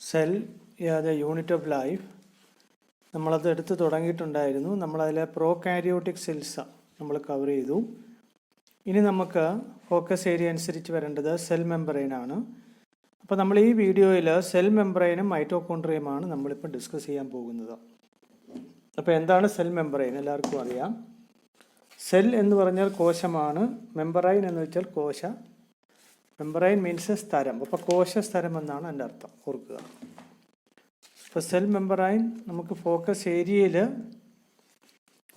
Cell the unit of life നമ്മളത് എടുത്ത് തുടങ്ങിയിട്ടുണ്ടായിരുന്നു. നമ്മളതിലെ prokaryotic cells നമ്മൾ കവർ ചെയ്തു. ഇനി നമുക്ക് ഫോക്കസ് ഏരിയ അനുസരിച്ച് വരേണ്ടത് സെൽ മെംബ്രെയിനാണ്. അപ്പോൾ നമ്മൾ ഈ വീഡിയോയിൽ സെൽ മെംബ്രെയിനും മൈറ്റോകോൺട്രിയയുമാണ് നമ്മളിപ്പോൾ ഡിസ്കസ് ചെയ്യാൻ പോകുന്നത്. അപ്പോൾ എന്താണ് സെൽ മെംബ്രെയിൻ? എല്ലാവർക്കും അറിയാം. സെൽ എന്ന് പറഞ്ഞാൽ കോശമാണ്. മെംബ്രെയിൻ എന്ന് വെച്ചാൽ കോശ. മെംബ്രെയിൻ മീൻസ് സ്ഥലം. അപ്പോൾ കോശസ്ഥലം എന്നാണ് എൻ്റെ അർത്ഥം, ഓർക്കുക. ഇപ്പോൾ സെൽ മെംബ്രെയിൻ നമുക്ക് ഫോക്കസ് ഏരിയയിൽ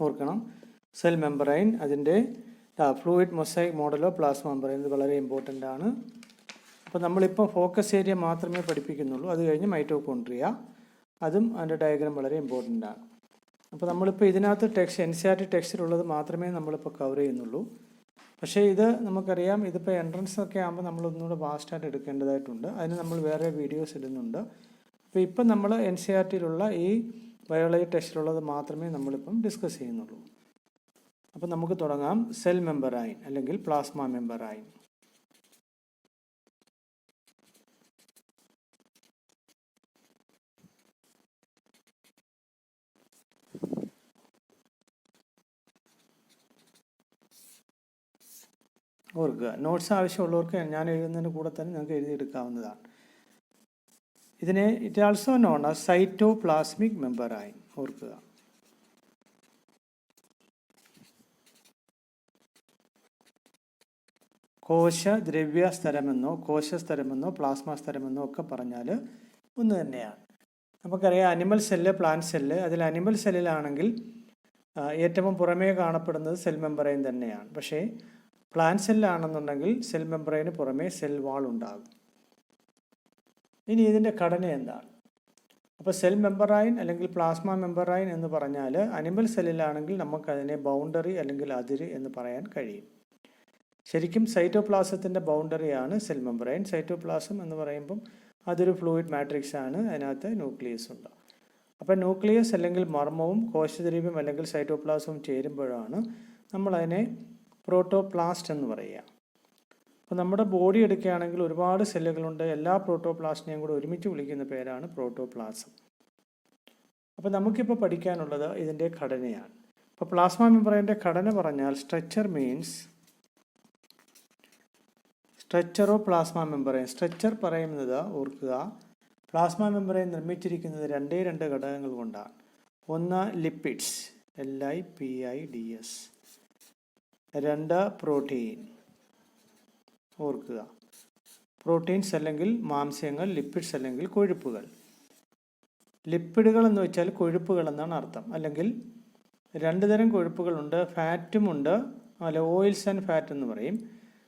ഓർക്കണം. സെൽ മെംബ്രെയിൻ, അതിൻ്റെ ഫ്ലൂയിഡ് മൊസൈക്ക് മോഡലോ പ്ലാസ്മ മെംബ്രെയിൻ, ഇത് വളരെ ഇമ്പോർട്ടൻ്റ് ആണ്. അപ്പോൾ നമ്മളിപ്പോൾ ഫോക്കസ് ഏരിയ മാത്രമേ പഠിപ്പിക്കുന്നുള്ളൂ. അത് കഴിഞ്ഞ് മൈറ്റോകോൺട്രിയ, അതും അതിൻ്റെ ഡയഗ്രാം വളരെ ഇമ്പോർട്ടൻ്റ് ആണ്. അപ്പോൾ നമ്മളിപ്പോൾ ഇതിനകത്ത് NCERT ടെക്സ്റ്റിലുള്ളത് മാത്രമേ നമ്മളിപ്പോൾ കവർ ചെയ്യുന്നുള്ളൂ. പക്ഷേ ഇത് നമുക്കറിയാം, ഇതിപ്പോൾ എൻട്രൻസ് ഒക്കെ ആകുമ്പോൾ നമ്മളൊന്നുകൂടെ വാസ്റ്റായിട്ട് എടുക്കേണ്ടതായിട്ടുണ്ട്. അതിന് നമ്മൾ വേറെ വീഡിയോസ് ഇടുന്നുണ്ട്. അപ്പോൾ ഇപ്പം നമ്മൾ NCERTയിലുള്ള ഈ ബയോളജി ടെസ്റ്റിലുള്ളത് മാത്രമേ നമ്മളിപ്പം ഡിസ്കസ് ചെയ്യുന്നുള്ളൂ. അപ്പോൾ നമുക്ക് തുടങ്ങാം. സെൽ മെംബ്രെയിൻ അല്ലെങ്കിൽ പ്ലാസ്മ മെംബ്രെയിൻ. ഓർക്കുക, നോട്ട്സ് ആവശ്യമുള്ളവർക്ക് ഞാൻ എഴുതുന്നതിന് കൂടെ തന്നെ നിങ്ങൾക്ക് എഴുതിയെടുക്കാവുന്നതാണ്. ഇതിനെ it also known as cytoplasmic membrane. ഓർക്കുക. കോശദ്രവ്യ സ്ഥലമെന്നോ കോശസ്ഥലമെന്നോ പ്ലാസ്മ സ്ഥലമെന്നോ ഒക്കെ പറഞ്ഞാൽ ഒന്ന് തന്നെയാണ്. നമുക്കറിയാം അനിമൽ സെല്ല്, പ്ലാന്റ് സെല്ല്. അതിൽ അനിമൽ സെല്ലിലാണെങ്കിൽ ഏറ്റവും പുറമേ കാണപ്പെടുന്നത് സെൽ മെംബ്രെയിൻ തന്നെയാണ്. പക്ഷേ പ്ലാന്റ് സെല്ലാണെന്നുണ്ടെങ്കിൽ സെൽ മെംബ്രെയിന് പുറമേ സെൽ വാൾ ഉണ്ടാകും. ഇനി ഇതിൻ്റെ ഘടന എന്താണ്? അപ്പോൾ സെൽ മെംബ്രെയിൻ അല്ലെങ്കിൽ പ്ലാസ്മ മെംബ്രെയിൻ എന്ന് പറഞ്ഞാൽ അനിമൽ സെല്ലിലാണെങ്കിൽ നമുക്കതിനെ ബൗണ്ടറി അല്ലെങ്കിൽ അതിര് എന്ന് പറയാൻ കഴിയും. ശരിക്കും സൈറ്റോപ്ലാസത്തിൻ്റെ ബൗണ്ടറിയാണ് സെൽ മെംബ്രെയിൻ. സൈറ്റോപ്ലാസം എന്ന് പറയുമ്പം അതൊരു ഫ്ലൂയിഡ് മാട്രിക്സ് ആണ്. അതിനകത്ത് ന്യൂക്ലിയസ് ഉണ്ട്. അപ്പോൾ ന്യൂക്ലിയസ് അല്ലെങ്കിൽ മർമ്മവും കോശദ്രവ്യം അല്ലെങ്കിൽ സൈറ്റോപ്ലാസവും ചേരുമ്പോഴാണ് നമ്മളതിനെ പ്രോട്ടോപ്ലാസ്റ്റ് എന്ന് പറയുക. അപ്പോൾ നമ്മുടെ ബോഡി എടുക്കുകയാണെങ്കിൽ ഒരുപാട് സെല്ലുകളുണ്ട്. എല്ലാ പ്രോട്ടോപ്ലാസ്റ്റിനെയും കൂടെ ഒരുമിച്ച് വിളിക്കുന്ന പേരാണ് പ്രോട്ടോപ്ലാസം. അപ്പോൾ നമുക്കിപ്പോൾ പഠിക്കാനുള്ളത് ഇതിൻ്റെ ഘടനയാണ്. അപ്പോൾ പ്ലാസ്മ മെംബ്രെയിൻ്റെ ഘടന പറഞ്ഞാൽ structure means structure of plasma membrane. Structure പറയുന്നത് ഓർക്കുക, പ്ലാസ്മ മെംബ്രെയിൻ നിർമ്മിച്ചിരിക്കുന്നത് രണ്ട് ഘടകങ്ങൾ കൊണ്ടാണ്. ഒന്ന് ലിപ്പിഡ്സ്, LIPIDS. രണ്ട് പ്രോട്ടീൻ. ഓർക്കുക, പ്രോട്ടീൻസ് അല്ലെങ്കിൽ മാംസ്യങ്ങൾ, ലിപ്പിഡ്സ് അല്ലെങ്കിൽ കൊഴുപ്പുകൾ. ലിപ്പിഡുകൾ എന്ന് വെച്ചാൽ കൊഴുപ്പുകൾ എന്നാണ് അർത്ഥം. അല്ലെങ്കിൽ രണ്ട് തരം കൊഴുപ്പുകളുണ്ട്, ഫാറ്റും ഉണ്ട്. അല്ല, ഓയിൽസ് ആൻഡ് ഫാറ്റ് എന്ന് പറയും.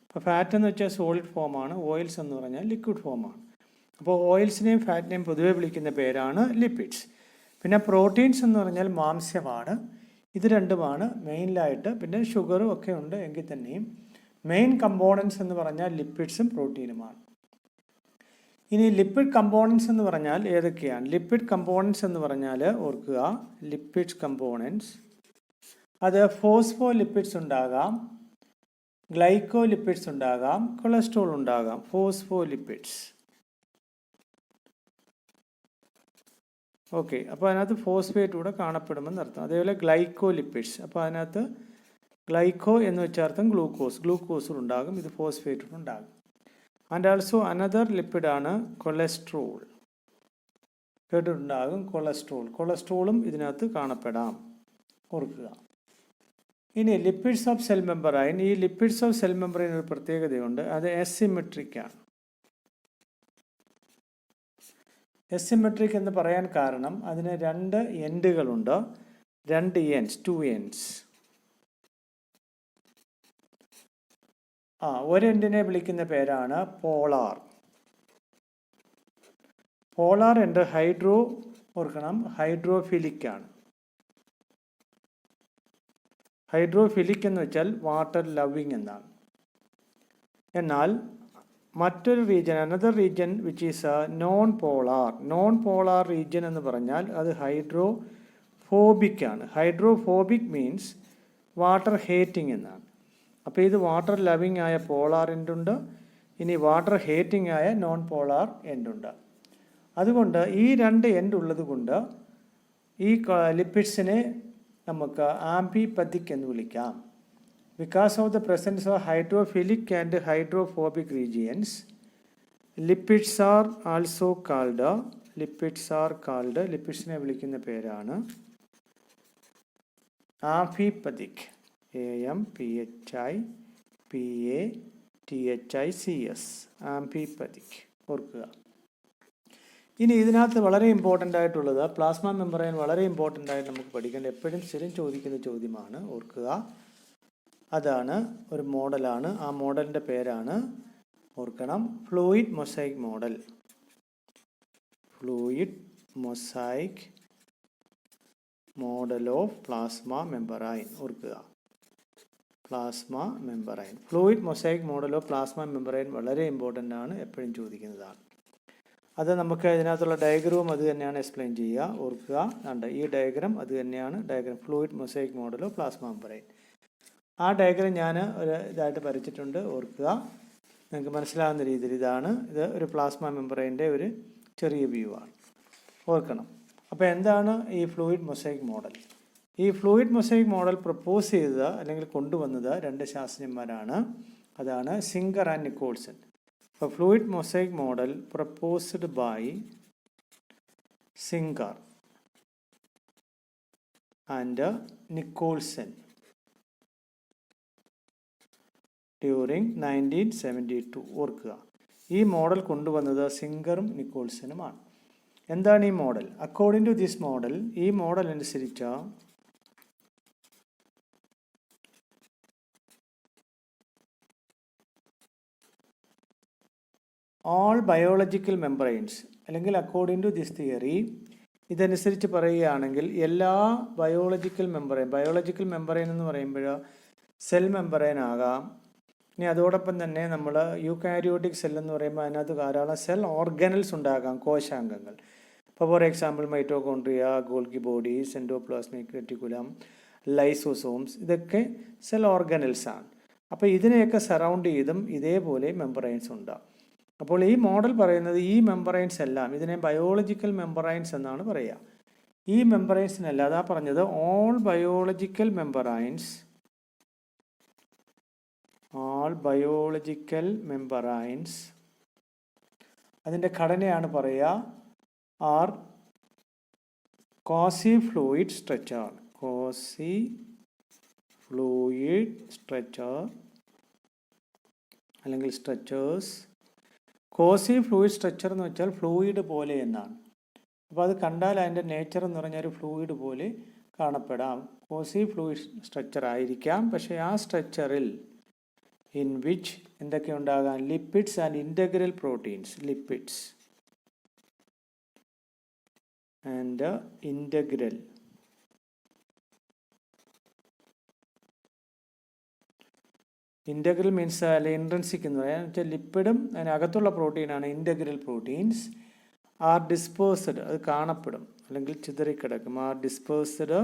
അപ്പോൾ ഫാറ്റ് എന്ന് വെച്ചാൽ സോളിഡ് ഫോമാണ്, ഓയിൽസ് എന്ന് പറഞ്ഞാൽ ലിക്വിഡ് ഫോമാണ്. അപ്പോൾ ഓയിൽസിനെയും ഫാറ്റിനെയും പൊതുവെ വിളിക്കുന്ന പേരാണ് ലിപ്പിഡ്സ്. പിന്നെ പ്രോട്ടീൻസ് എന്ന് പറഞ്ഞാൽ മാംസ്യമാണ്. ഇത് രണ്ടുമാണ് മെയിനിലായിട്ട്. പിന്നെ ഷുഗറും ഒക്കെ ഉണ്ട് എങ്കിൽ തന്നെയും മെയിൻ കമ്പോണൻസ് എന്ന് പറഞ്ഞാൽ ലിപ്പിഡ്സും പ്രോട്ടീനുമാണ്. ഇനി ലിപ്പിഡ് കമ്പോണൻസ് എന്ന് പറഞ്ഞാൽ ഏതൊക്കെയാണ്? ലിപ്പിഡ് കമ്പോണൻസ് എന്ന് പറഞ്ഞാൽ ഓർക്കുക, ലിപ്പിഡ് കമ്പോണൻസ് അത് ഫോസ്ഫോ ലിപ്പിഡ്സ് ഉണ്ടാകാം, ഗ്ലൈക്കോ ലിപ്പിഡ്സ് ഉണ്ടാകാം, കൊളസ്ട്രോൾ ഉണ്ടാകാം. Phospho lipids. ഓക്കെ, അപ്പോൾ അതിനകത്ത് ഫോസ്ഫേറ്റ് കൂടെ കാണപ്പെടുമെന്ന് അർത്ഥം. അതേപോലെ ഗ്ലൈക്കോ ലിപ്പിഡ്സ്, അപ്പോൾ അതിനകത്ത് ഗ്ലൈക്കോ എന്ന് വെച്ചർത്ഥം ഗ്ലൂക്കോസും ഉണ്ടാകും. ഇത് ഫോസ്ഫേറ്റും ഉണ്ടാകും. ആൻഡ് ആൾസോ അനദർ ലിപ്പിഡാണ് കൊളസ്ട്രോൾ. കേട്ടിട്ടുണ്ടാകും കൊളസ്ട്രോളും ഇതിനകത്ത് കാണപ്പെടാം, ഓർക്കുക. ഇനി ലിപ്പിഡ്സ് ഓഫ് സെൽ മെംബ്രെയിൻ. ഈ ലിപ്പിഡ്സ് ഓഫ് സെൽ മെംബ്രെയിൻ ഒരു പ്രത്യേകതയുണ്ട്, അത് അസിമെട്രിക് ആണ്. അസിമെട്രിക് എന്ന് പറയാൻ കാരണം അതിന് രണ്ട് എൻഡുകളുണ്ട്, ടു എൻഡ്സ്. ഒരു എൻഡിനെ വിളിക്കുന്ന പേരാണ് പോളാർ. പോളാർ എൻഡ് ഹൈഡ്രോഫിലിക് ആണ്. ഹൈഡ്രോഫിലിക് എന്ന് വെച്ചാൽ വാട്ടർ ലവിങ് എന്നാണ്. എന്നാൽ മറ്റൊരു region, another region which is known polar region എന്ന് പറഞ്ഞാൽ അത് ഹൈഡ്രോഫോബിക് ആണ്. ഹൈഡ്രോഫോബിക് മീൻസ് വാട്ടർ ഹേറ്റിംഗ് എന്നാണ്. അപ്പോൾ ഇത് വാട്ടർ ലവിങ് ആയ പോളാർ എൻഡുണ്ട്, ഇനി വാട്ടർ ഹേറ്റിംഗ് ആയ നോൺ പോളാർ എൻഡുണ്ട്. അതുകൊണ്ട് ഈ രണ്ട് എൻഡ് ഉള്ളത് കൊണ്ട് ഈ ലിപ്പിഡ്സിനെ നമുക്ക് ആംബിപതിക് എന്ന് വിളിക്കാം. Because of the presence of hydrophilic and hydrophobic regions, lipids are also called, ലിപ്പിഡ്സിനെ വിളിക്കുന്ന പേരാണ് ആംഫിപതിക്. AMPHIPATHICS, ആംഫിപതിക്. ഓർക്കുക. ഇനി ഇതിനകത്ത് വളരെ ഇമ്പോർട്ടൻ്റ് ആയിട്ടുള്ളത് പ്ലാസ്മ മെമ്പറൈൻ. വളരെ ഇമ്പോർട്ടൻ്റ് ആയിട്ട് നമുക്ക് പഠിക്കേണ്ട, എപ്പോഴും സ്ഥിരം ചോദിക്കുന്ന ചോദ്യമാണ്, ഓർക്കുക. അതാണ് ഒരു മോഡലാണ്. ആ മോഡലിൻ്റെ പേരാണ്, ഓർക്കണം, fluid mosaic model. Fluid mosaic model of plasma membrane. ഓർക്കുക, plasma membrane, fluid mosaic model of plasma membrane വളരെ ഇമ്പോർട്ടൻ്റ് ആണ്, എപ്പോഴും ചോദിക്കുന്നതാണ്. അത് നമുക്ക് ഇതിനകത്തുള്ള ഡയഗ്രാം അത് തന്നെയാണ് എക്സ്പ്ലെയിൻ ചെയ്യുക. ഓർക്കുക, ഈ ഡയഗ്രാം അത് തന്നെയാണ് diagram, fluid mosaic model of plasma membrane. ആ ഡയഗ്രാം ഞാൻ ഒരു ഇതായിട്ട് വരച്ചിട്ടുണ്ട്, ഓർക്കുക. നിങ്ങൾക്ക് മനസ്സിലാകുന്ന രീതിയിൽ ഇത് ഒരു പ്ലാസ്മ മെമ്പറൈൻ്റെ ഒരു ചെറിയ വ്യൂ ആണ്, ഓർക്കണം. അപ്പോൾ എന്താണ് ഈ ഫ്ലൂയിഡ് മൊസൈക്ക് മോഡൽ? ഈ ഫ്ലൂയിഡ് മൊസൈക്ക് മോഡൽ പ്രപ്പോസ് ചെയ്തത് അല്ലെങ്കിൽ കൊണ്ടുവന്നത് രണ്ട് ശാസ്ത്രജ്ഞന്മാരാണ്. അതാണ് സിംഗർ ആൻഡ് നിക്കോൾസൺ. അപ്പോൾ fluid mosaic model proposed by Singer and Nicholson during 1972. ഓർക്കുക, ഈ മോഡൽ കൊണ്ടുവന്നത് സിംഗറും നിക്കോൾസനുമാണ്. എന്താണ് ഈ model? According to this model, ഈ മോഡൽ അനുസരിച്ച് all biological membranes, അല്ലെങ്കിൽ അക്കോർഡിംഗ് ടു ദിസ് തിയറി, ഇതനുസരിച്ച് പറയുകയാണെങ്കിൽ എല്ലാ ബയോളജിക്കൽ മെമ്പറൈൻ എന്ന് പറയുമ്പോൾ സെൽ മെമ്പറൈൻ ആകാം. ഇനി അതോടൊപ്പം തന്നെ നമ്മൾ യൂകാരിയോട്ടിക് സെൽ എന്ന് പറയുമ്പോൾ അതിനകത്ത് ധാരാളം സെൽ ഓർഗനൽസ് ഉണ്ടാകാം, കോശാംഗങ്ങൾ. ഇപ്പോൾ for example mitochondria, Golgi bodies, endoplasmic reticulum, lysosomes, ഇതൊക്കെ സെൽ ഓർഗനൽസ് ആണ്. അപ്പോൾ ഇതിനെയൊക്കെ സറൗണ്ട് ചെയ്തും ഇതേപോലെ മെമ്പറൈൻസ് ഉണ്ടാകും. അപ്പോൾ ഈ മോഡൽ പറയുന്നത് ഈ മെമ്പറൈൻസ് എല്ലാം, ഇതിനെ ബയോളജിക്കൽ മെമ്പറൈൻസ് എന്നാണ് പറയുക. ഈ മെമ്പറൈൻസിനല്ല, അതാ പറഞ്ഞത് ഓൾ ബയോളജിക്കൽ മെമ്പറൈൻസ്, അതിൻ്റെ ഘടനയാണ് പറയുക ആർ കോസി ഫ്ലൂയിഡ് സ്ട്രക്ചർ, അല്ലെങ്കിൽ സ്ട്രക്ചേഴ്സ്. കോസി ഫ്ലൂയിഡ് സ്ട്രക്ചർ എന്ന് വെച്ചാൽ ഫ്ലൂയിഡ് പോലെ എന്നാണ്. അപ്പോൾ അത് കണ്ടാൽ അതിൻ്റെ നേച്ചർ എന്ന് പറഞ്ഞാൽ ഒരു ഫ്ലൂയിഡ് പോലെ കാണപ്പെടാം. കോസി ഫ്ലൂയിഡ് സ്ട്രക്ചർ ആയിരിക്കാം. പക്ഷേ ആ സ്ട്രക്ചറിൽ ഇൻ വിച്ച് എന്തൊക്കെ ഉണ്ടാകാം? Lipids and integral proteins, lipids and integral integral means അല്ലെ ഇൻട്രൻസിക് എന്ന് പറയാൻ വെച്ചാൽ ലിപ്പിഡും അതിനകത്തുള്ള പ്രോട്ടീനാണ് ഇൻ്റഗ്രൽ പ്രോട്ടീൻസ്. ആർ ഡിസ്പേഴ്സ്ഡ്, അത് കാണപ്പെടും അല്ലെങ്കിൽ ചിതറിക്കിടക്കും. ആർ ഡിസ്പേഴ്സ്ഡ്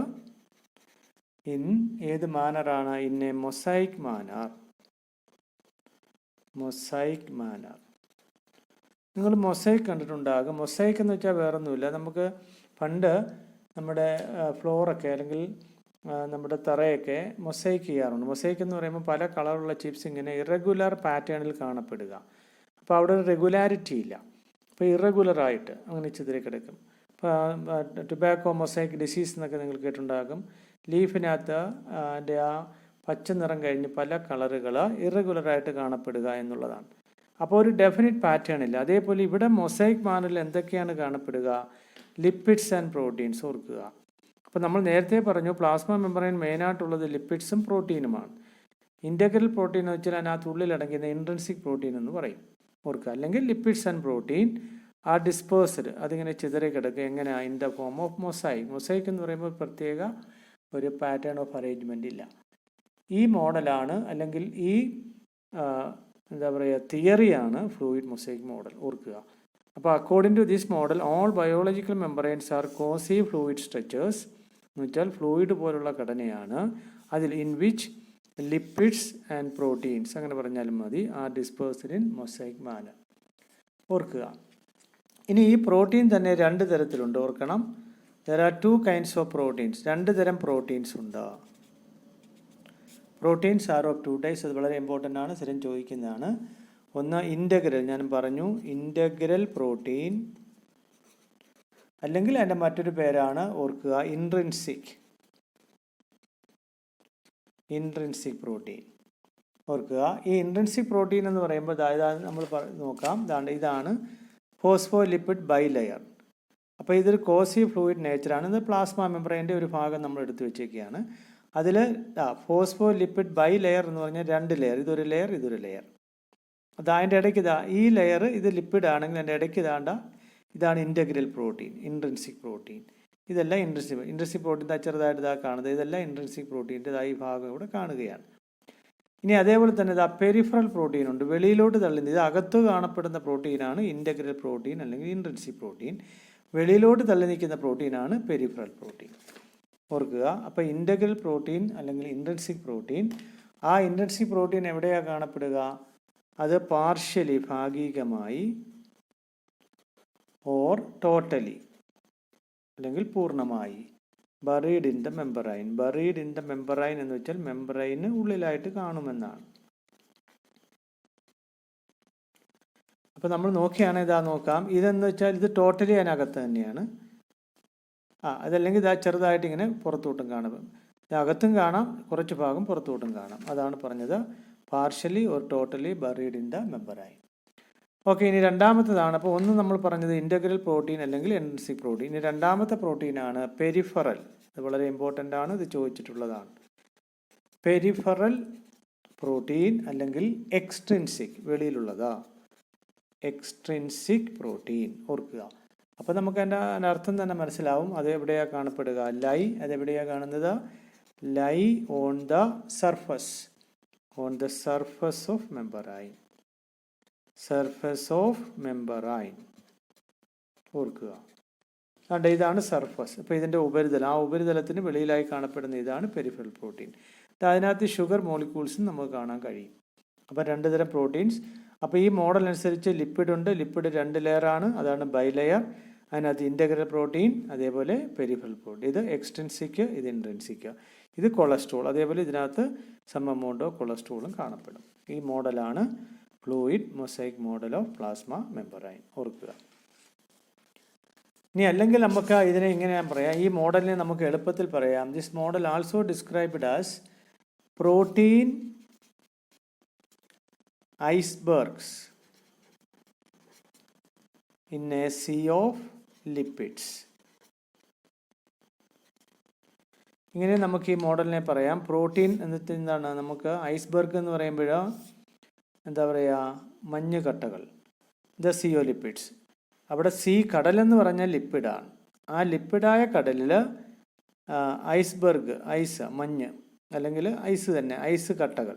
ഇൻ ഏത് മാനറാണ്? In a mosaic manner. നിങ്ങൾ മൊസൈക്ക് കണ്ടിട്ടുണ്ടാകും. മൊസൈക്ക് എന്ന് വെച്ചാൽ വേറൊന്നുമില്ല, നമുക്ക് പണ്ട് നമ്മുടെ ഫ്ലോറൊക്കെ അല്ലെങ്കിൽ നമ്മുടെ തറയൊക്കെ മൊസൈക്ക് ചെയ്യാറുണ്ട്. മൊസൈക്ക് എന്ന് പറയുമ്പോൾ പല കളറുള്ള ചിപ്സ് ഇങ്ങനെ ഇറഗുലർ പാറ്റേണിൽ കാണപ്പെടുക. അപ്പോൾ അവിടെ ഒരു റെഗുലാരിറ്റി ഇല്ല, അപ്പോൾ ഇറഗുലറായിട്ട് അങ്ങനെ ചിതറി കിടക്കും. ഇപ്പോൾ ടുബാക്കോ മൊസൈക്ക് ഡിസീസ് എന്നൊക്കെ നിങ്ങൾ കേട്ടിട്ടുണ്ടാകും. ലീഫിനകത്ത് അതിൻ്റെ ആ പച്ച നിറം കഴിഞ്ഞ് പല കളറുകൾ ഇറഗുലറായിട്ട് കാണപ്പെടുക എന്നുള്ളതാണ്. അപ്പോൾ ഒരു ഡെഫിനിറ്റ് പാറ്റേൺ ഇല്ല. അതേപോലെ ഇവിടെ മൊസൈക്ക് മാനറിൽ എന്തൊക്കെയാണ് കാണപ്പെടുക? Lipids and proteins. ഓർക്കുക, അപ്പോൾ നമ്മൾ നേരത്തെ പറഞ്ഞു പ്ലാസ്മ മെമ്പറൈൻ മെയിനായിട്ടുള്ളത് ലിപ്പിഡ്സും പ്രോട്ടീനുമാണ്. ഇൻ്റഗ്രൽ പ്രോട്ടീൻ എന്ന് വെച്ചാൽ അതിനകത്തുള്ളിൽ അടങ്ങിയ ഇൻട്രൻസിക് പ്രോട്ടീൻ എന്ന് പറയും. ഓർക്കുക, അല്ലെങ്കിൽ ലിപ്പിഡ്സ് ആൻഡ് പ്രോട്ടീൻ ആ ഡിസ്പേഴ്സ്ഡ്, അതിങ്ങനെ ചിതറി കിടക്കുക. എങ്ങനെയാണ്? In the form of mosaic. Mosaic എന്ന് പറയുമ്പോൾ പ്രത്യേക ഒരു പാറ്റേൺ ഓഫ് അറേഞ്ച്മെൻ്റ് ഇല്ല. ഈ മോഡലാണ് അല്ലെങ്കിൽ ഈ എന്താ പറയുക തിയറിയാണ് ഫ്ലൂയിഡ് മൊസൈക്ക് മോഡൽ. ഓർക്കുക, അപ്പോൾ according to this model all biological membranes are quasi fluid structures എന്ന് വെച്ചാൽ ഫ്ലൂയിഡ് പോലുള്ള ഘടനയാണ്. അതിൽ in which lipids and proteins, അങ്ങനെ പറഞ്ഞാലും മതി, are dispersed in mosaic manner. ഓർക്കുക, ഇനി ഈ പ്രോട്ടീൻ തന്നെ രണ്ട് തരത്തിലുണ്ട്, ഓർക്കണം. There are 2 kinds of proteins. രണ്ട് തരം പ്രോട്ടീൻസ് ഉണ്ട്. Proteins are of 2 types. അത് വളരെ ഇമ്പോർട്ടൻ്റ് ആണ്, സ്ഥിരം ചോദിക്കുന്നതാണ്. ഒന്ന് ഇൻ്റഗ്രൽ, ഞാൻ പറഞ്ഞു ഇൻ്റഗ്രൽ പ്രോട്ടീൻ, അല്ലെങ്കിൽ അതിൻ്റെ മറ്റൊരു പേരാണ് ഓർക്കുക ഇൻട്രിൻസിക് പ്രോട്ടീൻ. ഓർക്കുക, ഈ ഇൻട്രിൻസിക് പ്രോട്ടീൻ എന്ന് പറയുമ്പോൾ നമ്മൾ നോക്കാം. ഇതാണ് ഫോസ്ഫോലിപ്പിഡ് ബൈലെയർ. അപ്പോൾ ഇതൊരു കോസി ഫ്ലൂയിഡ് നേച്ചറാണ്. ഇത് പ്ലാസ്മ മെംബ്രെയിൻ്റെ ഒരു ഭാഗം നമ്മൾ എടുത്തു വെച്ചേക്കുകയാണ്. അതിൽ ഫോസ്ഫോലിപ്പിഡ് ബൈലെയർ എന്ന് പറഞ്ഞാൽ 2 ലെയർ, ഇതൊരു ലെയർ, ഇതൊരു ലെയർ. അതിൻ്റെ ഇടയ്ക്ക് ഈ ലെയർ ഇത് ലിപ്പിഡ് ആണെങ്കിൽ അതിൻ്റെ ഇടയ്ക്ക് ഇതാണ് ഇൻ്റഗ്രൽ പ്രോട്ടീൻ, ഇൻട്രിൻസിക് പ്രോട്ടീൻ. ഇതെല്ലാം ഇൻട്രിൻസിക് പ്രോട്ടീൻ ചെറുതായിട്ട് കാണുന്നത്, ഇതെല്ലാം ഇൻട്രിൻസിക് പ്രോട്ടീൻ്റെ ഈ ഭാഗം ഇവിടെ കാണുകയാണ്. ഇനി അതേപോലെ തന്നെ പെരിഫറൽ പ്രോട്ടീൻ ഉണ്ട്, വെളിയിലോട്ട് തള്ളുന്നത്. ഇത് അകത്ത് കാണപ്പെടുന്ന പ്രോട്ടീനാണ് ഇൻ്റഗ്രൽ പ്രോട്ടീൻ അല്ലെങ്കിൽ ഇൻട്രിൻസിക് പ്രോട്ടീൻ. വെളിയിലോട്ട് തള്ളി നിൽക്കുന്ന പ്രോട്ടീനാണ് പെരിഫറൽ പ്രോട്ടീൻ. ഓർക്കുക, അപ്പോൾ ഇൻ്റഗ്രൽ പ്രോട്ടീൻ അല്ലെങ്കിൽ ഇൻട്രിൻസിക് പ്രോട്ടീൻ, ആ ഇൻട്രിൻസിക് പ്രോട്ടീൻ എവിടെയാണ് കാണപ്പെടുക? അത് പാർഷ്യലി, ഭാഗികമായി, ഓർ ടോട്ടലി അല്ലെങ്കിൽ പൂർണ്ണമായി, buried in the membrane. Buried in the membrane എന്ന് വെച്ചാൽ മെമ്പറൈന് ഉള്ളിലായിട്ട് കാണുമെന്നാണ്. അപ്പോൾ നമ്മൾ നോക്കുകയാണെങ്കിൽ നോക്കാം, ഇതെന്ന് വെച്ചാൽ ഇത് ടോട്ടലി അതിനകത്ത് തന്നെയാണ്. അതല്ലെങ്കിൽ ചെറുതായിട്ട് ഇങ്ങനെ പുറത്തോട്ടും കാണും. അകത്തും കാണാം, കുറച്ച് ഭാഗം പുറത്തോട്ടും കാണാം. അതാണ് പറഞ്ഞത് partially or totally buried in the membrane. Okay, ഇനി രണ്ടാമത്തേതാണ്. അപ്പോൾ ഒന്ന് നമ്മൾ പറഞ്ഞത് ഇൻ്റഗ്രൽ പ്രോട്ടീൻ അല്ലെങ്കിൽ ഇൻട്രിൻസിക് പ്രോട്ടീൻ. ഇനി രണ്ടാമത്തെ പ്രോട്ടീനാണ് പെരിഫറൽ. ഇത് വളരെ ഇമ്പോർട്ടൻ്റ് ആണ്, ഇത് ചോദിച്ചിട്ടുള്ളതാണ്. പെരിഫറൽ പ്രോട്ടീൻ അല്ലെങ്കിൽ എക്സ്ട്രിൻസിക്, വെളിയിലുള്ളതാ എക്സ്ട്രിൻസിക് പ്രോട്ടീൻ. ഓർക്കുക, അപ്പോൾ നമുക്ക് അതിൻ്റെ അർത്ഥം തന്നെ മനസ്സിലാവും. അത് എവിടെയാണ് കാണപ്പെടുക? അതെവിടെയാണ് കാണുന്നത്? Lie on the surface of membrane. ഓർക്കുക, ഇതാണ് സർഫസ്. അപ്പോൾ ഇതിൻ്റെ ഉപരിതലം, ആ ഉപരിതലത്തിന് വെളിയിലായി കാണപ്പെടുന്ന ഇതാണ് പെരിഫറൽ പ്രോട്ടീൻ. അതിനകത്ത് ഷുഗർ മോളിക്യൂൾസും നമുക്ക് കാണാൻ കഴിയും. അപ്പോൾ 2 തരം പ്രോട്ടീൻസ്. അപ്പോൾ ഈ മോഡൽ അനുസരിച്ച് ലിപ്പിഡ് ഉണ്ട്. ലിപ്പിഡ് 2 ലെയറാണ്, അതാണ് ബൈലെയർ. അതിനകത്ത് ഇൻ്റഗ്രൽ പ്രോട്ടീൻ, അതേപോലെ പെരിഫറൽ പ്രോട്ടീൻ. ഇത് എക്സ്ട്രിൻസിക്, ഇത് ഇൻട്രിൻസിക്. ഇത് കൊളസ്ട്രോൾ, അതേപോലെ ഇതിനകത്ത് സം എമൗണ്ട് ഓഫ് കൊളസ്ട്രോളും കാണപ്പെടും. ഈ മോഡലാണ് fluid mosaic model of plasma membrane. ഓർക്കുക. ഇനി അല്ലെങ്കിൽ നമുക്ക് ഇതിനെ ഇങ്ങനെ പറയാം, ഈ മോഡലിനെ നമുക്ക് എളുപ്പത്തിൽ പറയാം. This model also described as protein icebergs in a sea of lipids. ഇങ്ങനെ നമുക്ക് ഈ മോഡലിനെ പറയാം. പ്രോട്ടീൻ എന്നിട്ട് എന്താണ്? നമുക്ക് ഐസ്ബർഗ് എന്ന് പറയുമ്പോൾ എന്താ പറയുക? മഞ്ഞുകട്ടകൾ, ദ സിയോ ലിപ്പിഡ്സ്. അവിടെ കടലെന്ന് പറഞ്ഞാൽ ലിപ്പിഡാണ്. ആ ലിപ്പിഡായ കടലിൽ ഐസ്ബർഗ്, ഐസ്, മഞ്ഞ്, അല്ലെങ്കിൽ ഐസ് തന്നെ, ഐസ് കട്ടകൾ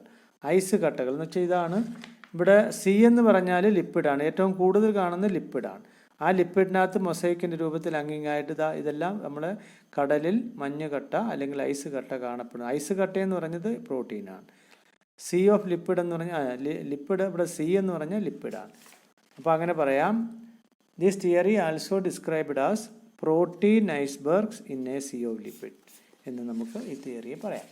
എന്ന് വെച്ചാൽ ഇതാണ്. ഇവിടെ എന്ന് പറഞ്ഞാൽ ലിപ്പിഡാണ്, ഏറ്റവും കൂടുതൽ കാണുന്ന ലിപ്പിഡാണ്. ആ ലിപ്പിഡിനകത്ത് മൊസൈക്കിൻ്റെ രൂപത്തിൽ അങ്ങിങ്ങായിട്ട് ഇതെല്ലാം നമ്മുടെ കടലിൽ മഞ്ഞുകട്ട അല്ലെങ്കിൽ ഐസ് കട്ട കാണപ്പെടുന്നു. ഐസ് കട്ടയെന്ന് പറഞ്ഞത് പ്രോട്ടീനാണ്. സീ ഓഫ് ലിപ്പിഡ് എന്ന് പറഞ്ഞാൽ ലിപ്പിഡ്, ഇവിടെ എന്ന് പറഞ്ഞാൽ ലിപ്പിഡാണ്. അപ്പോൾ അങ്ങനെ പറയാം. This theory also described as protein icebergs in a sea of lipid എന്ന് നമുക്ക് ഈ തിയറിയെ പറയാം.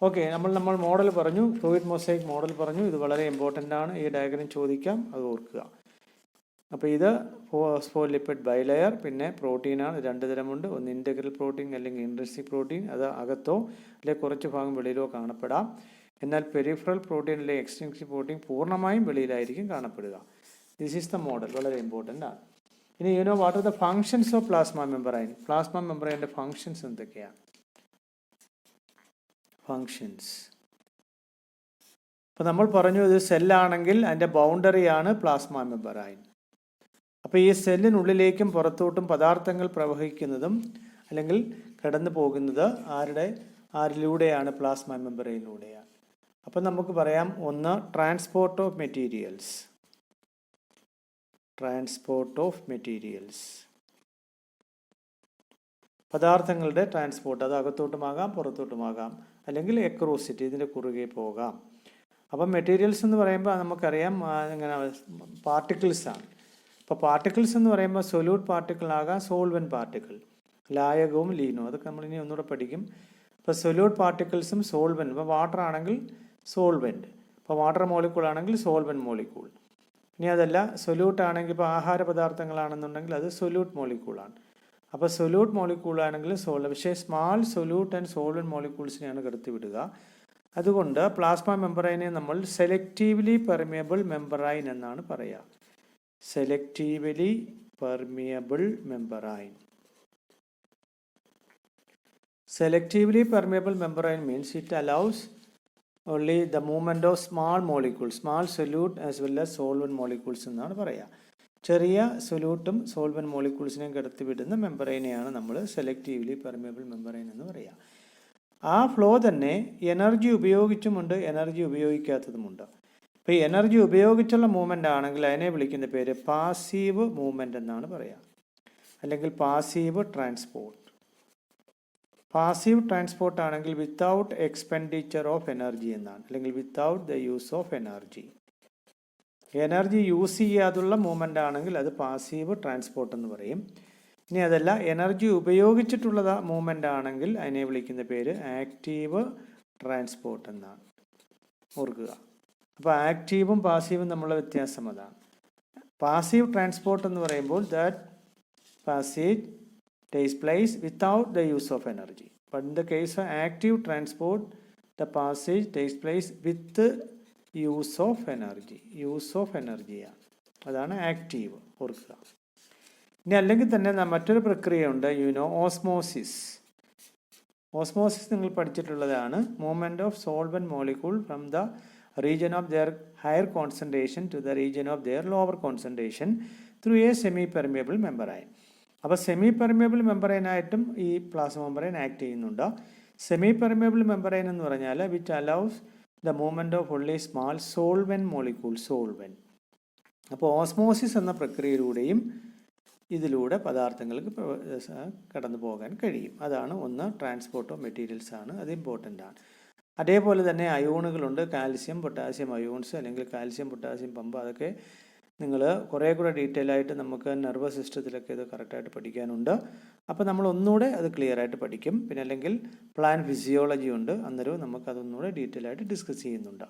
ഓക്കെ, നമ്മൾ മോഡൽ പറഞ്ഞു, ഫ്ലൂയിഡ് മൊസൈക്ക് മോഡൽ പറഞ്ഞു. ഇത് വളരെ ഇമ്പോർട്ടൻ്റ് ആണ്, ഈ ഡയഗ്രം ചോദിക്കാം, അത് ഓർക്കുക. അപ്പോൾ ഇത് ഫോസ്ഫോലിപ്പിഡ് ബൈലെയർ, പിന്നെ പ്രോട്ടീനാണ്. 2 തരമുണ്ട്. ഒന്ന് ഇൻ്റഗ്രൽ പ്രോട്ടീൻ അല്ലെങ്കിൽ ഇൻട്രിൻസിക് പ്രോട്ടീൻ, അത് അകത്തോ അല്ലെങ്കിൽ കുറച്ച് ഭാഗം വെളിയിലോ കാണപ്പെടാം. എന്നാൽ പെരിഫറൽ പ്രോട്ടീൻ അല്ലെങ്കിൽ എക്സ്ട്രിൻസിക് പ്രോട്ടീൻ പൂർണ്ണമായും വെളിയിലായിരിക്കും കാണപ്പെടുക. ദിസ് ഈസ് ദ മോഡൽ, വളരെ ഇമ്പോർട്ടൻ്റ് ആണ്. ഇനി what are the functions of plasma membrane? Plasma മെമ്പറൈൻ്റെ ഫങ്ഷൻസ് എന്തൊക്കെയാണ്? ഫങ്ഷൻസ്, അപ്പോൾ നമ്മൾ പറഞ്ഞു ഇത് സെല്ലാണെങ്കിൽ അതിൻ്റെ ബൗണ്ടറിയാണ് പ്ലാസ്മ മെമ്പറൈൻ. അപ്പോൾ ഈ സെല്ലിനുള്ളിലേക്കും പുറത്തോട്ടും പദാർത്ഥങ്ങൾ പ്രവഹിക്കുന്നതും അല്ലെങ്കിൽ കടന്നു പോകുന്നത് ആരിലൂടെയാണ്? പ്ലാസ്മ മെമ്പറൈനിലൂടെയാണ്. അപ്പം നമുക്ക് പറയാം, ഒന്ന് ട്രാൻസ്പോർട്ട് ഓഫ് മെറ്റീരിയൽസ്, പദാർത്ഥങ്ങളുടെ ട്രാൻസ്പോർട്ട്. അത് അകത്തോട്ടുമാകാം പുറത്തോട്ടുമാകാം, അല്ലെങ്കിൽ എക്രോസിറ്റി, ഇതിൻ്റെ കുറുകെ പോകാം. അപ്പം മെറ്റീരിയൽസ് എന്ന് പറയുമ്പോൾ നമുക്കറിയാം ഇങ്ങനെ പാർട്ടിക്കിൾസാണ്. അപ്പോൾ പാർട്ടിക്കിൾസ് എന്ന് പറയുമ്പോൾ സൊല്യൂട്ട് പാർട്ടിക്കിൾ ആകാം, സോൾവെൻറ്റ് പാർട്ടിക്കിൾ, ലായകവും ലീനും, അതൊക്കെ നമ്മളിനി ഒന്നുകൂടെ പഠിക്കും. ഇപ്പോൾ സൊല്യൂട്ട് പാർട്ടിക്കിൾസും സോൾവെൻറ്റ്, ഇപ്പോൾ വാട്ടർ ആണെങ്കിൽ സോൾവെൻറ്റ്, ഇപ്പോൾ വാട്ടർ മോളിക്കൂൾ ആണെങ്കിൽ സോൾവെൻറ്റ് മോളിക്കൂൾ. ഇനി അതല്ല സൊല്യൂട്ട് ആണെങ്കിൽ ഇപ്പോൾ ആഹാര പദാർത്ഥങ്ങളാണെന്നുണ്ടെങ്കിൽ അത് സൊല്യൂട്ട് മോളിക്കൂളാണ്. അപ്പോൾ സൊല്യൂട്ട് മോളിക്കൂൾ ആണെങ്കിൽ പക്ഷേ സ്മാൾ സൊല്യൂട്ട് ആൻഡ് സോൾവെൻറ്റ് മോളിക്യൂൾസിനെയാണ് കടത്തി വിടുക. അതുകൊണ്ട് പ്ലാസ്മ മെമ്പറൈനെ നമ്മൾ സെലക്റ്റീവ്ലി പെർമിയബിൾ മെമ്പറൈൻ എന്നാണ് പറയുക. Selectively permeable membrane. Selectively permeable membrane means it allows only the movement of small molecules, small solute as well as solvent molecules എന്നാണ് പറയുക. ചെറിയ സൊല്യൂട്ടും സോൾവെൻറ്റ് മോളിക്യൂൾസിനെയും കടത്തി വിടുന്ന മെമ്പറൈനെയാണ് നമ്മൾ സെലക്റ്റീവ്ലി പെർമിയബിൾ മെമ്പറൈൻ എന്ന് പറയുക. ആ ഫ്ലോ തന്നെ എനർജി ഉപയോഗിച്ചുമുണ്ട്, എനർജി ഉപയോഗിക്കാത്തതുമുണ്ട്. ഇപ്പോൾ ഈ എനർജി ഉപയോഗിച്ചുള്ള മൂവ്മെൻ്റ് ആണെങ്കിൽ അതിനെ വിളിക്കുന്ന പേര് പാസീവ് മൂവ്മെൻ്റ് എന്നാണ് പറയുക, അല്ലെങ്കിൽ പാസീവ് ട്രാൻസ്പോർട്ട്. പാസീവ് ട്രാൻസ്പോർട്ട് ആണെങ്കിൽ വിത്തൗട്ട് എക്സ്പെൻഡിച്ചർ ഓഫ് എനർജി എന്നാണ്, അല്ലെങ്കിൽ without the use of energy. Energy use ചെയ്യാതുള്ള മൂവ്മെൻ്റ് ആണെങ്കിൽ അത് പാസീവ് ട്രാൻസ്പോർട്ട് എന്ന് പറയും. ഇനി അതല്ല എനർജി ഉപയോഗിച്ചിട്ടുള്ള മൂവ്മെൻ്റ് ആണെങ്കിൽ അതിനെ വിളിക്കുന്ന പേര് ആക്റ്റീവ് ട്രാൻസ്പോർട്ട് എന്നാണ്. ഓർക്കുക. അപ്പോൾ ആക്റ്റീവും പാസീവും തമ്മിലുള്ള വ്യത്യാസം അതാണ്. പാസീവ് ട്രാൻസ്പോർട്ട് എന്ന് പറയുമ്പോൾ that passage takes place without the use of energy. But in the case of active transport, the passage takes place with the use of energy. Use of energy ആണ്, അതാണ് ആക്റ്റീവ്. ഓർക്കുക. ഇനി അല്ലെങ്കിൽ തന്നെ മറ്റൊരു പ്രക്രിയയുണ്ട്, osmosis. Osmosis നിങ്ങൾ പഠിച്ചിട്ടുള്ളതാണ്. Movement of solvent molecule from the region of their higher concentration to the region of their lower concentration through a semi-permeable membrane. അപ്പോൾ സെമി പെർമിയബിൾ മെമ്പറൈനായിട്ടും ഈ പ്ലാസ്മ മെമ്പറൈൻ ആക്ട് ചെയ്യുന്നുണ്ട്. സെമി പെർമിയബിൾ മെമ്പറൈൻ എന്ന് പറഞ്ഞാൽ which allows the movement of only small solvent molecule, solvent. അപ്പോൾ osmosis എന്ന പ്രക്രിയയിലൂടെയും ഇതിലൂടെ പദാർത്ഥങ്ങൾക്ക് കടന്നു പോകാൻ കഴിയും. അതാണ് ഒന്ന്. ട്രാൻസ്പോർട്ട് ഓഫ് മെറ്റീരിയൽസ് ആണ്, അത് ഇമ്പോർട്ടൻ്റ് ആണ്. അതേപോലെ തന്നെ അയോണുകളുണ്ട്, കാൽസ്യം പൊട്ടാസ്യം അയോൺസ്, അല്ലെങ്കിൽ കാൽസ്യം പൊട്ടാസ്യം പമ്പ്. അതൊക്കെ നിങ്ങൾ കുറേ കൂടെ ഡീറ്റെയിൽ ആയിട്ട് നമുക്ക് നെർവസ് സിസ്റ്റത്തിലൊക്കെ ഇത് കറക്റ്റായിട്ട് പഠിക്കാനുണ്ട്. അപ്പോൾ നമ്മൾ ഒന്നുകൂടെ അത് ക്ലിയർ ആയിട്ട് പഠിക്കും. പിന്നെ അല്ലെങ്കിൽ പ്ലാൻ ഫിസിയോളജി ഉണ്ട്, അന്നേരവും നമുക്കതൊന്നുകൂടെ ഡീറ്റെയിൽ ആയിട്ട് ഡിസ്കസ് ചെയ്യുന്നുണ്ട്.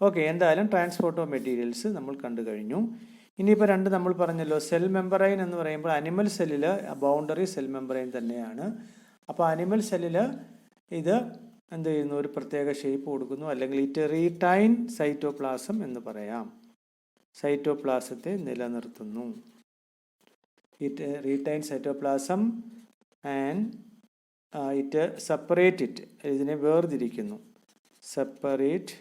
ഓക്കെ, എന്തായാലും ട്രാൻസ്പോർട്ട് ഓഫ് മെറ്റീരിയൽസ് നമ്മൾ കണ്ടു കഴിഞ്ഞു. ഇനിയിപ്പോൾ രണ്ട് നമ്മൾ പറഞ്ഞല്ലോ, സെൽ മെമ്പറൈൻ എന്ന് പറയുമ്പോൾ അനിമൽ സെല്ലിൽ ബൗണ്ടറി സെൽ മെമ്പറൈൻ തന്നെയാണ്. അപ്പോൾ അനിമൽ സെല്ലിൽ ഇത് എന്ത് ചെയ്യുന്നു, ഒരു പ്രത്യേക ഷേപ്പ് കൊടുക്കുന്നു, അല്ലെങ്കിൽ ഇറ്റ് റീടൈൻ സൈറ്റോപ്ലാസം എന്ന് പറയാം. സൈറ്റോപ്ലാസത്തെ നിലനിർത്തുന്നു. It retain cytoplasm and it separate it, ഇതിനെ വേർതിരിക്കുന്നു. സെപ്പറേറ്റ്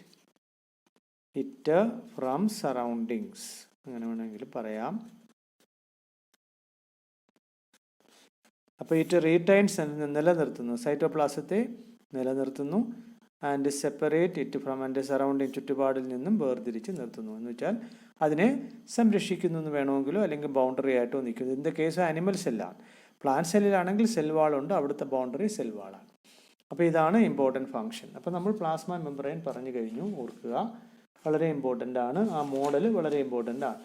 ഇറ്റ് ഫ്രം സറൗണ്ടിങ്സ്, അങ്ങനെ വേണമെങ്കിൽ പറയാം. അപ്പോൾ ഇറ്റ് റീടൈൻസ് നിലനിർത്തുന്നു, സൈറ്റോപ്ലാസത്തെ നിലനിർത്തുന്നു. ആൻഡ് സെപ്പറേറ്റ് ഇറ്റ് ഫ്രം അതിൻ്റെ സറൗണ്ടിങ്, ചുറ്റുപാടിൽ നിന്നും വേർതിരിച്ച് നിർത്തുന്നു. എന്ന് വെച്ചാൽ അതിനെ സംരക്ഷിക്കുന്നു എന്ന് വേണമെങ്കിലോ, അല്ലെങ്കിൽ ബൗണ്ടറി ആയിട്ടോ നിൽക്കുന്നു. ഇതിൻ്റെ കേസ് അനിമൽ സെല്ലാണ്. പ്ലാന്റ് സെല്ലിലാണെങ്കിൽ സെൽ വാളുണ്ട്, അവിടുത്തെ ബൗണ്ടറി സെൽ വാളാണ്. അപ്പോൾ ഇതാണ് ഇമ്പോർട്ടൻറ്റ് ഫങ്ഷൻ. അപ്പോൾ നമ്മൾ പ്ലാസ്മ മെമ്പറൈൻ പറഞ്ഞു കഴിഞ്ഞു. ഓർക്കുക, വളരെ ഇമ്പോർട്ടൻ്റ് ആണ്. ആ മോഡൽ വളരെ ഇമ്പോർട്ടൻ്റ് ആണ്.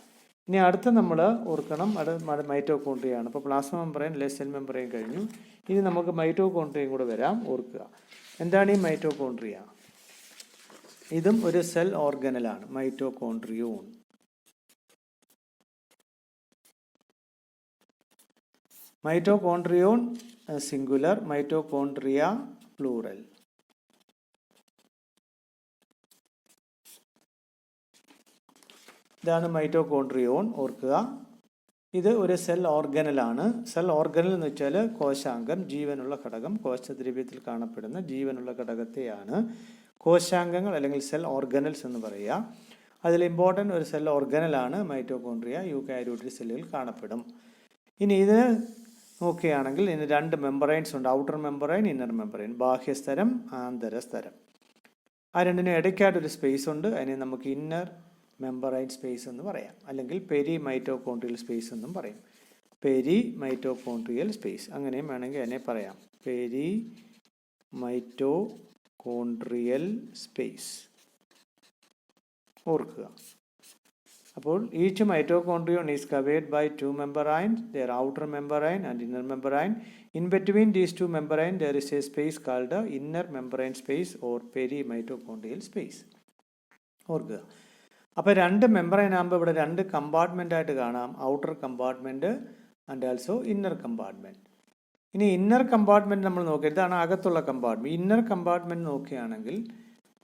ഇനി അടുത്ത നമ്മൾ ഓർക്കണം, മൈറ്റോകോൺട്രിയ ആണ്. അപ്പോൾ പ്ലാസ്മ മെമ്പറൈൻ അല്ലെ സെൽ മെമ്പറൈൻ കഴിഞ്ഞു. ഇനി നമുക്ക് മൈറ്റോകോൺട്രിയയും കൂടെ വരാം. ഓർക്കുക, എന്താണ് ഈ മൈറ്റോകോൺട്രിയ? ഇതും ഒരു സെൽ ഓർഗനലാണ്, mitochondrion. Mitochondrion singular, mitochondria plural. ഇതാണ് മൈറ്റോകോൺട്രിയോൺ. ഓർക്കുക, ഇത് ഒരു സെൽ ഓർഗനലാണ്. സെൽ ഓർഗനൽ എന്ന് വെച്ചാൽ കോശാംഗം, ജീവനുള്ള ഘടകം, കോശദ്രവ്യത്തിൽ കാണപ്പെടുന്ന ജീവനുള്ള ഘടകത്തെയാണ് കോശാംഗങ്ങൾ അല്ലെങ്കിൽ സെൽ ഓർഗനൽസ് എന്ന് പറയുക. അതിൽ ഇമ്പോർട്ടൻ്റ് ഒരു സെൽ ഓർഗനലാണ് മൈറ്റോകോൺട്രിയ. യൂകാരിയോട്ടിക് സെല്ലുകൾ കാണപ്പെടും. ഇനി ഇതിന് നോക്കുകയാണെങ്കിൽ ഇതിന് രണ്ട് മെമ്പറൈൻസ് ഉണ്ട്, ഔട്ടർ മെമ്പറൈൻ, ഇന്നർ മെമ്പറൈൻ, ബാഹ്യസ്തരം, ആന്തരസ്തരം. ആ രണ്ടിനും ഇടയ്ക്കായിട്ടൊരു സ്പേസ് ഉണ്ട്, അതിനെ നമുക്ക് ഇന്നർ മെമ്പറൈൻ സ്പേസ് എന്ന് പറയാം, അല്ലെങ്കിൽ പെരി മൈറ്റോകോൺട്രിയൽ സ്പേസ് എന്നും പറയും. പെരി മൈറ്റോകോൺട്രിയൽ സ്പേസ്, അങ്ങനെയും വേണമെങ്കിൽ അതിനെ പറയാം, പെരി മൈറ്റോകോൺട്രിയൽ സ്പേസ്. ഓർക്കുക. അപ്പോൾ each mitochondrion is covered by 2 membrane, their outer membrane and inner membrane. In between these 2 membrane there is a space called the inner membrane space or perimitochondrial space. ഓർക്കുക. അപ്പോൾ 2 membrane ആകുമ്പോൾ ഇവിടെ 2 compartment ആയിട്ട് കാണാം, outer compartment and also inner compartment. ഇനി inner compartment നമ്മൾ നോക്കുക, ഇതാണ് അകത്തുള്ള കമ്പാർട്ട്മെൻറ്റ്. ഇന്നർ കമ്പാർട്ട്മെൻറ്റ് നോക്കുകയാണെങ്കിൽ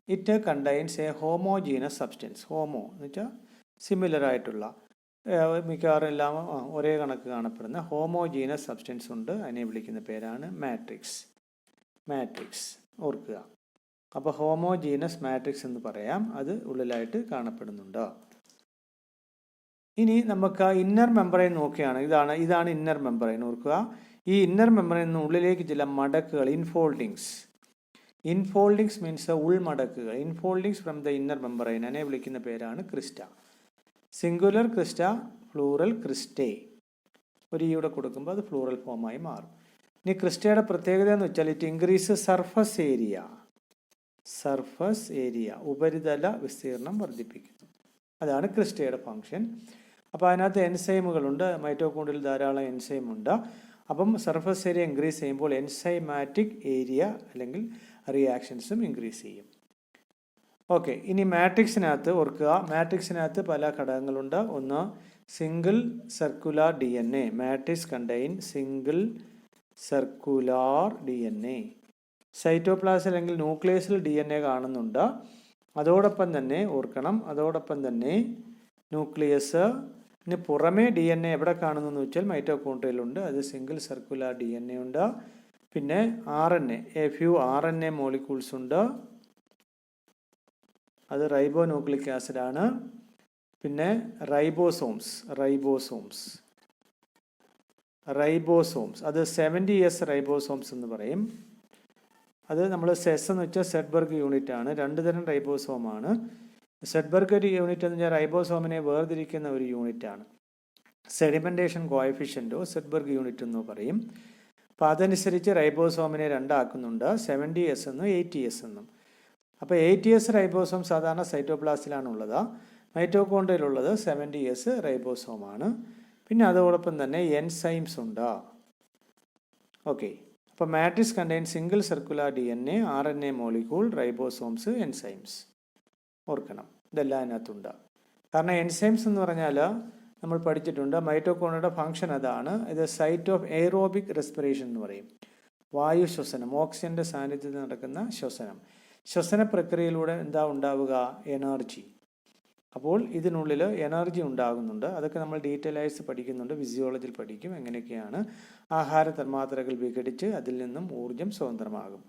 it contains A homogeneous substance. Homo എന്ന് വെച്ചാൽ സിമിലർ ആയിട്ടുള്ള, മിക്കവാറും എല്ലാം ഒരേ കണക്ക് കാണപ്പെടുന്ന ഹോമോജീനസ് സബ്സ്റ്റൻസ് ഉണ്ട്. അതിനെ വിളിക്കുന്ന പേരാണ് മാട്രിക്സ്. മാട്രിക്സ് ഓർക്കുക. അപ്പോൾ ഹോമോജീനസ് മാട്രിക്സ് എന്ന് പറയാം, അത് ഉള്ളിലായിട്ട് കാണപ്പെടുന്നുണ്ട്. ഇനി നമുക്ക് ഇന്നർ മെമ്പറൈൻ നോക്കുകയാണ്. ഇതാണ് ഇന്നർ മെമ്പറൈൻ. ഓർക്കുക, ഈ ഇന്നർ മെമ്പറൈനിന് ഉള്ളിലേക്ക് ചില മടക്കുകൾ, ഇൻഫോൾഡിങ്സ് മീൻസ് ഉൾമടക്കുകൾ. Infoldings from the inner membrane, അതിനെ വിളിക്കുന്ന പേരാണ് crista. Singular crista, plural cristae. ഒരു ഈയുടെ കൊടുക്കുമ്പോൾ അത് പ്ലൂറൽ ഫോമായി മാറും. ഇനി ക്രിസ്റ്റയുടെ പ്രത്യേകത എന്ന് വെച്ചാൽ ഇറ്റ് ഇൻക്രീസ് സർഫസ് ഏരിയ, ഉപരിതല വിസ്തീർണം വർദ്ധിപ്പിക്കുന്നു. അതാണ് ക്രിസ്റ്റയുടെ ഫങ്ഷൻ. അപ്പോൾ അതിനകത്ത് എൻസൈമുകളുണ്ട്. മൈറ്റോകോൺഡ്രിയയിൽ ധാരാളം എൻസൈമുണ്ട്. അപ്പം സർഫസ് ഏരിയ ഇൻക്രീസ് ചെയ്യുമ്പോൾ എൻസൈമാറ്റിക് ഏരിയ അല്ലെങ്കിൽ റിയാക്ഷൻസും ഇൻക്രീസ് ചെയ്യും. ഓക്കെ, ഇനി മാട്രിക്സിനകത്ത് ഓർക്കുക, മാട്രിക്സിനകത്ത് പല ഘടകങ്ങളുണ്ട്. ഒന്ന് single circular DNA. Matrix contain single circular DNA. Cytoplasm അല്ലെങ്കിൽ ന്യൂക്ലിയസിൽ DNA കാണുന്നുണ്ട്. അതോടൊപ്പം തന്നെ ഓർക്കണം, ന്യൂക്ലിയസിന് പുറമേ DNA എവിടെ കാണുന്നു എന്ന് വെച്ചാൽ മൈറ്റോകോൺഡ്രിയയിലുണ്ട്. അത് സിംഗിൾ സർക്കുലാർ DNA ഉണ്ട്. പിന്നെ RNA, RNA മോളിക്യൂൾസ് ഉണ്ട്. അത് റൈബോ ന്യൂക്ലിക് ആസിഡ് ആണ്. പിന്നെ റൈബോസോംസ് അത് 70S റൈബോസോംസ് എന്ന് പറയും. അത് നമ്മൾ സെസ് എന്ന് വെച്ചാൽ സെഡ്ബർഗ് യൂണിറ്റ് ആണ്. 2 തരം റൈബോസോമാണ്. സെഡ്ബർഗ് യൂണിറ്റ് എന്ന് വെച്ചാൽ റൈബോസോമിനെ വേർതിരിക്കുന്ന ഒരു യൂണിറ്റ് ആണ്. സെഡിമെൻറ്റേഷൻ കോഎഫിഷ്യൻറ്റോ സെഡ്ബർഗ് യൂണിറ്റ് എന്നോ പറയും. അപ്പോൾ അതനുസരിച്ച് റൈബോസോമിനെ 2 ആക്കുന്നുണ്ട്, 70S എന്നും 80S എന്നും. അപ്പോൾ 80S റൈബോസോം സാധാരണ സൈറ്റോപ്ലാസിലാണുള്ളത്. മൈറ്റോകോൺഡ്രിയയിലുള്ളത് 70S റൈബോസോമാണ്. പിന്നെ അതോടൊപ്പം തന്നെ എൻസൈംസ് ഉണ്ട്. ഓക്കെ, അപ്പോൾ matrix contain single circular DNA, RNA molecule, ribosomes, enzymes. ഓർക്കണം, ഇതെല്ലാം അതിനകത്തുണ്ട്. കാരണം എൻസൈംസ് എന്ന് പറഞ്ഞാൽ നമ്മൾ പഠിച്ചിട്ടുണ്ട്, മൈറ്റോകോൺഡ്രിയയുടെ ഫംഗ്ഷൻ അതാണ്. ഇത് സൈറ്റ് ഓഫ് എയറോബിക് റെസ്പിറേഷൻ എന്ന് പറയും. വായു ശ്വസനം, ഓക്സിജൻ്റെ സാന്നിധ്യത്തിൽ നടക്കുന്ന ശ്വസന പ്രക്രിയയിലൂടെ എന്താ ഉണ്ടാവുക? എനർജി. അപ്പോൾ ഇതിനുള്ളിൽ എനർജി ഉണ്ടാകുന്നുണ്ട്. അതൊക്കെ നമ്മൾ ഡീറ്റെയിലായിട്ട് പഠിക്കുന്നുണ്ട്, ഫിസിയോളജിയിൽ പഠിക്കും. എങ്ങനെയൊക്കെയാണ് ആഹാര തന്മാത്രകൾ വിഘടിച്ച് അതിൽ നിന്നും ഊർജം സ്വതന്ത്രമാകും.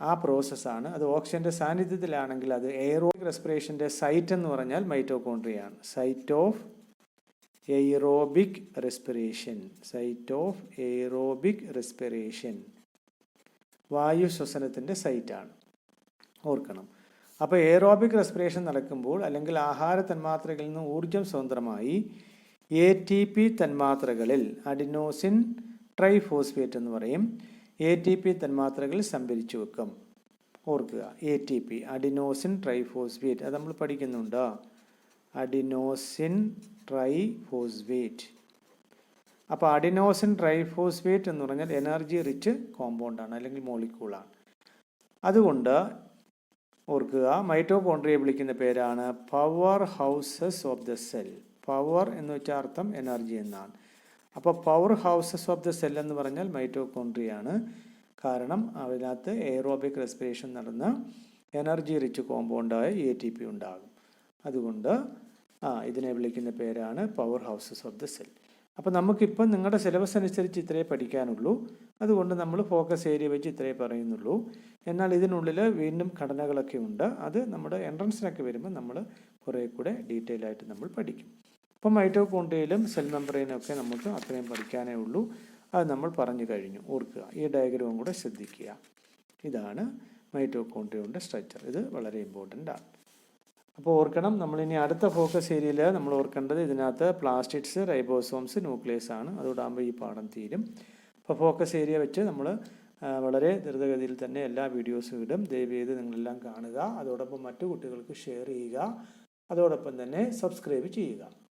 ആ പ്രോസസ്സാണ്. അത് ഓക്സിജൻ്റെ സാന്നിധ്യത്തിലാണെങ്കിൽ അത് എയറോബിക് റെസ്പിറേഷൻ്റെ സൈറ്റ് എന്ന് പറഞ്ഞാൽ മൈറ്റോകോൺഡ്രിയയാണ്. സൈറ്റ് ഓഫ് എയറോബിക് റെസ്പിറേഷൻ വായു ശ്വസനത്തിൻ്റെ സൈറ്റാണ്. ഓർക്കണം. അപ്പോൾ എയറോബിക് റെസ്പിറേഷൻ നടക്കുമ്പോൾ അല്ലെങ്കിൽ ആഹാര തന്മാത്രകളിൽ നിന്ന് ഊർജം സ്വതന്ത്രമായി ATP തന്മാത്രകളിൽ അഡിനോസിൻ ട്രൈഫോസ്ഫേറ്റ് എന്ന് പറയും. ATP തന്മാത്രകൾ സംഭരിച്ചു വെക്കും. ഓർക്കുക, ATP അഡിനോസിൻ ട്രൈഫോസ്ഫേറ്റ്, അത് നമ്മൾ പഠിക്കുന്നുണ്ട്. Adenosine triphosphate. അപ്പോൾ അഡിനോസിൻ ട്രൈഫോസ്ഫേറ്റ് എന്ന് പറഞ്ഞാൽ എനർജി റിച്ച് കോമ്പൗണ്ടാണ് അല്ലെങ്കിൽ മോളിക്യൂളാണ്. അതുകൊണ്ട് ഓർക്കുക, മൈറ്റോകോൺഡ്രിയയെ വിളിക്കുന്ന പേരാണ് power houses of the cell. Power എന്ന് വെച്ചാൽ അർത്ഥം എനർജി എന്നാണ്. അപ്പോൾ power houses of the cell എന്ന് പറഞ്ഞാൽ മൈറ്റോകോൺഡ്രിയയാണ്. കാരണം അതിനകത്ത് എയറോബിക് റെസ്പിറേഷൻ നടന്ന് എനർജി റിച്ച് കോമ്പൗണ്ടായ ATP ഉണ്ടാകും. അതുകൊണ്ട് ഇതിനെ വിളിക്കുന്ന പേരാണ് power houses of the cell. അപ്പോൾ നമുക്കിപ്പം നിങ്ങളുടെ സിലബസ് അനുസരിച്ച് ഇത്രയേ പഠിക്കാനുള്ളൂ. അതുകൊണ്ട് നമ്മൾ ഫോക്കസ് ഏരിയ വെച്ച് ഇത്രയേ പറയുന്നുള്ളൂ. എന്നാൽ ഇതിനുള്ളിൽ വീണ്ടും ഘടനകളൊക്കെ ഉണ്ട്. അത് നമ്മുടെ എൻട്രൻസിനൊക്കെ വരുമ്പോൾ നമ്മൾ കുറേ കൂടെ ഡീറ്റെയിൽ ആയിട്ട് നമ്മൾ പഠിക്കും. അപ്പം മൈറ്റോകോൺഡ്രിയയിലും സെൽ മെമ്പറൈനും ഒക്കെ നമുക്ക് അത്രയും പഠിക്കാനേ ഉള്ളൂ. അത് നമ്മൾ പറഞ്ഞു കഴിഞ്ഞു. ഓർക്കുക, ഈ ഡയഗ്രവും കൂടെ ശ്രദ്ധിക്കുക. ഇതാണ് മൈറ്റോകോൺഡ്രിയയുടെ സ്ട്രക്ചർ. ഇത് വളരെ ഇമ്പോർട്ടൻ്റ് ആണ്. അപ്പോൾ ഓർക്കണം, നമ്മളിനി അടുത്ത ഫോക്കസ് ഏരിയയിൽ നമ്മൾ ഓർക്കേണ്ടത് ഇതിനകത്ത് പ്ലാസ്റ്റിഡ്സ്, റൈബോസോംസ്, ന്യൂക്ലിയസ് ആണ്. അതോടാകുമ്പോൾ ഈ പാഠം തീരും. അപ്പോൾ ഫോക്കസ് ഏരിയ വെച്ച് നമ്മൾ വളരെ ദ്രുതഗതിയിൽ തന്നെ എല്ലാ വീഡിയോസും ഇടും. ദയവ് ചെയ്ത് നിങ്ങളെല്ലാം കാണുക. അതോടൊപ്പം മറ്റു കുട്ടികൾക്ക് ഷെയർ ചെയ്യുക. അതോടൊപ്പം തന്നെ സബ്സ്ക്രൈബ് ചെയ്യുക.